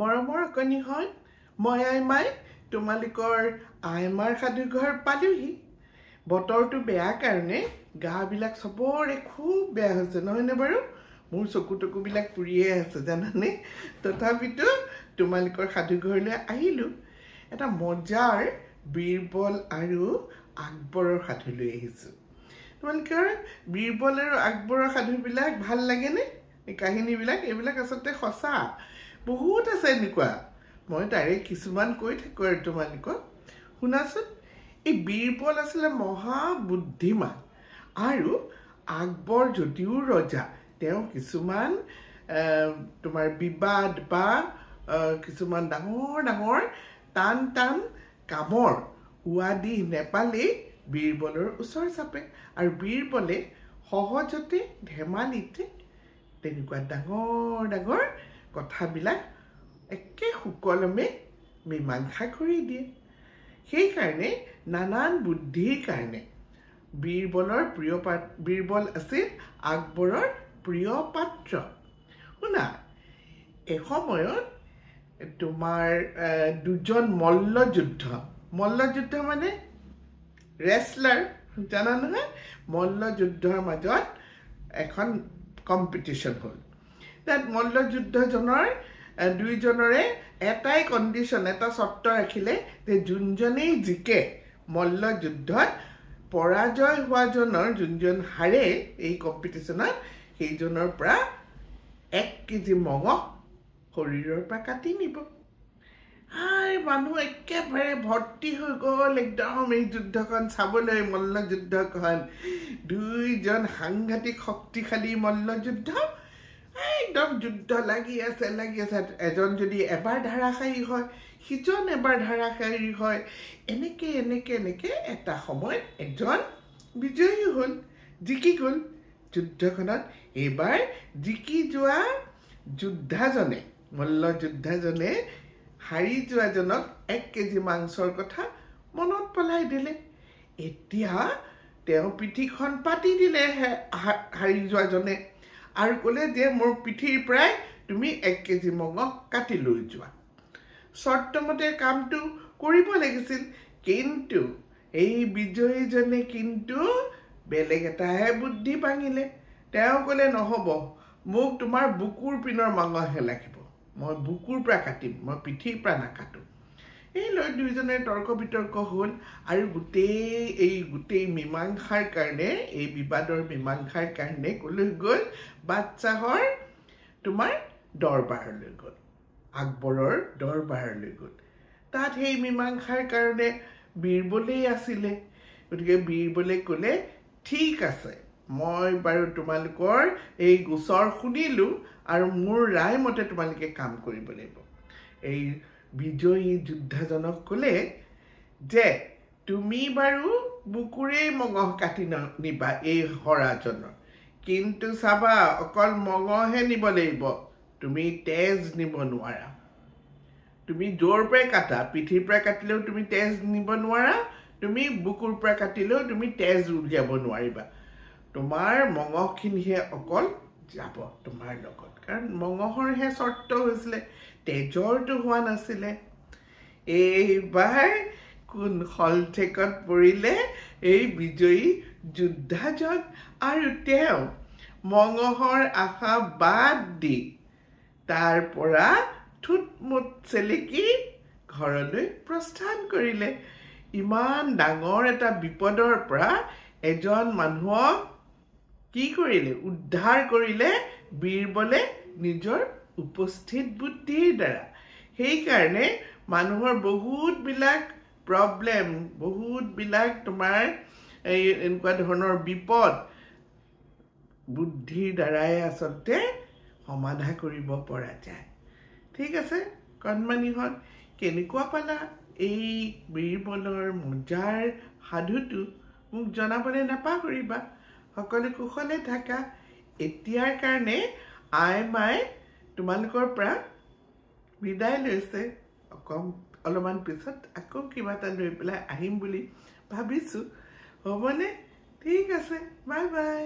মৰমৰ কণীহত মই আইমাই তোমালোকৰ আইমাৰ সাধুঘৰ পালোহি বতৰটো বেয়া কাৰণে গাবিলাক সবৰে খুব বেয়া হৈছে নহয়নে বাৰু মোৰ চকুটকুবিলাক পুৰিয়ে আছে জানানে তথাপিতো তোমালোকৰ সাধুঘৰলৈ আহিলোঁ এটা মজাৰ বীৰবল আৰু আকবৰৰ সাধু লৈ আহিছোঁ তোমালোকৰ বীৰবল আৰু আকবৰৰ সাধুবিলাক ভাল লাগেনে এই কাহিনীবিলাক এইবিলাক আচলতে সঁচা বহুত আছে এনেকুৱা মই তাৰে কিছুমান কৈ থাকোঁ আৰু তোমালোকক শুনাচোন এই বীৰবল আছিলে মহা বুদ্ধিমান আৰু আকবৰ যদিও ৰজা তেওঁ কিছুমান তোমাৰ বিবাদ বা কিছুমান ডাঙৰ ডাঙৰ টান টান কামৰ উৱাদি নেপালেই বীৰবলৰ ওচৰ চাপে আৰু বীৰবলে সহজতে ধেমালিতে তেনেকুৱা ডাঙৰ ডাঙৰ কথাবিলাক একে সুকলমে মীমাংসা কৰি দিয়ে সেইকাৰণে নানান বুদ্ধিৰ কাৰণে বীৰবল আছিল আকবৰৰ প্ৰিয় পাত্ৰ শুনা এসময়ত তোমাৰ দুজন মল্লযুদ্ধ মানে ৰেছলাৰ জানা নহয় মল্লযুদ্ধৰ মাজত এখন কম্পিটিশ্যন হ'ল তাত মল্লযুদ্ধজনৰ দুইজনৰে এটাই কণ্ডিশ্যন এটা চৰ্ত ৰাখিলে যে যোনজনেই জিকে মল্লযুদ্ধত পৰাজয় হোৱাজনৰ যোনজন হাৰে এই কম্পিটিশ্যনত সেইজনৰ পৰা 1 কেজি মঙহ শৰীৰৰ পৰা কাটি নিব মানুহ একেবাৰে ভৰ্তি হৈ গ'ল একদম এই যুদ্ধখন চাবলৈ মল্লযুদ্ধখন দুইজন সাংঘাতিক শক্তিশালী মল্লযুদ্ধ একদম যুদ্ধ লাগি আছে এজন যদি এবাৰ ধাৰাসায়ী হয় সিজন এবাৰ ধাৰাসায়ী হয় এনেকে এটা সময়ত এজন বিজয়ী হ'ল জিকি গ'ল যুদ্ধখনত এইবাৰ জিকি যোৱা যোদ্ধাজনে মল্লযোদ্ধাজনে হাৰি যোৱাজনক 1 কেজি মাংসৰ কথা মনত পেলাই দিলে এতিয়া তেওঁ পিঠিখন পাতি দিলে হাৰি যোৱাজনে আৰু ক'লে যে মোৰ পিঠিৰ পৰাই তুমি 1 কেজি মঙহ কাটি লৈ যোৱা চৰ্তমতে কামটো কৰিব লাগিছিল কিন্তু এই বিজয়ীজনে কিন্তু বেলেগ এটাহে বুদ্ধি ভাঙিলে তেওঁ ক'লে নহ'ব মোক তোমাৰ বুকুৰ পিনৰ মঙহহে লাগিব মই বুকুৰ পৰা কাটিম মই পিঠিৰ পৰা নাকাটো এই লৈ দুইজনে তৰ্ক বিতৰ্ক হ'ল আৰু গোটেই মীমাংসাৰ কাৰণে এই বিবাদৰ মীমাংসাৰ কাৰণে ক'লৈ গ'ল বাদশ্বাহৰ তোমাৰ দৰবাৰলৈ গ'ল আকবৰৰ দৰবাৰলৈ গ'ল তাত সেই মীমাংসাৰ কাৰণে বীৰবলেই আছিলে গতিকে বীৰবলে ক'লে ঠিক আছে মই বাৰু তোমালোকৰ এই গোচৰ শুনিলোঁ আৰু মোৰ ৰায় মতে তোমালোকে কাম কৰিব লাগিব এই বিজয়ী যোদ্ধাজনক ক'লে যে তুমি বাৰু বুকুৰে মঙহ কাটি নিবা এই হৰাজনৰ কিন্তু চাবা অকল মঙহে নিব লাগিব তুমি তেজ নিব নোৱাৰা তুমি জোৰ পৰাই কাটা পিঠিৰ পৰা কাটিলেও তুমি তেজ নিব নোৱাৰা তুমি বুকুৰ পৰা কাটিলেও তুমি তেজ উলিয়াব নোৱাৰিবা তোমাৰ মঙহখিনিহে অকল যাব তোমাৰ লগত কাৰণ মঙহৰহে চৰ্ত হৈছিলে তেজৰটো হোৱা নাছিলে এইবাৰ কোন হলঠেকত পৰিলে এই বিজয়ী যোদ্ধাজন আৰু তেওঁ মঙহৰ আশা বাদ দি তাৰ পৰা থুটমুট চেলেকি ঘৰলৈ প্ৰস্থান কৰিলে ইমান ডাঙৰ এটা বিপদৰ পৰা এজন মানুহক কি কৰিলে উদ্ধাৰ কৰিলে বীৰবলে নিজৰ উপস্থিত বুদ্ধিৰ দ্বাৰা সেইকাৰণে মানুহৰ বহুতবিলাক প্ৰব্লেম বহুতবিলাক তোমাৰ এই এনেকুৱা ধৰণৰ বিপদ বুদ্ধিৰ দ্বাৰাই আচলতে সমাধা কৰিব পৰা যায় ঠিক আছে কণমানিহঁত কেনেকুৱা পালা এই বীৰবলৰ মজাৰ সাধুটো মোক জনাবলৈ নাপাহৰিবা সকলো কুশলে থাকা এতিয়াৰ কাৰণে আইমাই তোমালোকৰ পৰা বিদায় লৈছে অলপমান পিছত আকৌ কিবা এটা লৈ পেলাই আহিম বুলি ভাবিছোঁ হ'বনে ঠিক আছে বাই বাই